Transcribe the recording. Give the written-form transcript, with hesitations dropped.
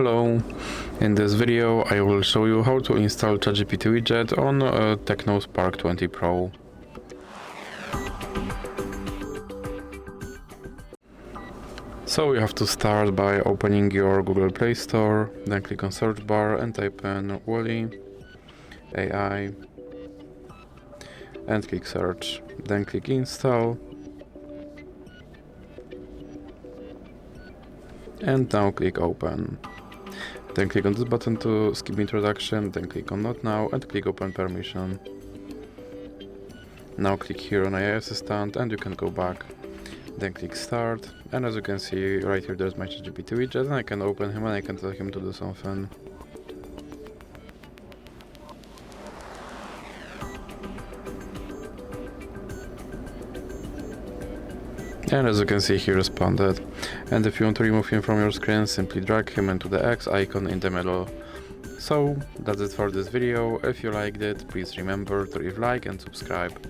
Hello, in this video I will show you how to install ChatGPT Widget on TECNO Spark 20 Pro. So you have to start by opening your Google Play Store, then click on search bar and type in Wally AI and click search, then click install and now click open. Then click on this button to skip introduction, then click on not now and click open permission. Now click here on AI assistant and you can go back. Then click start, and as you can see right here there's my ChatGPT widget, and I can open him and I can tell him to do something. And as you can see, he responded. And if you want to remove him from your screen, simply drag him into the X icon in the middle. So that's it for this video. If you liked it, please remember to leave a like and subscribe.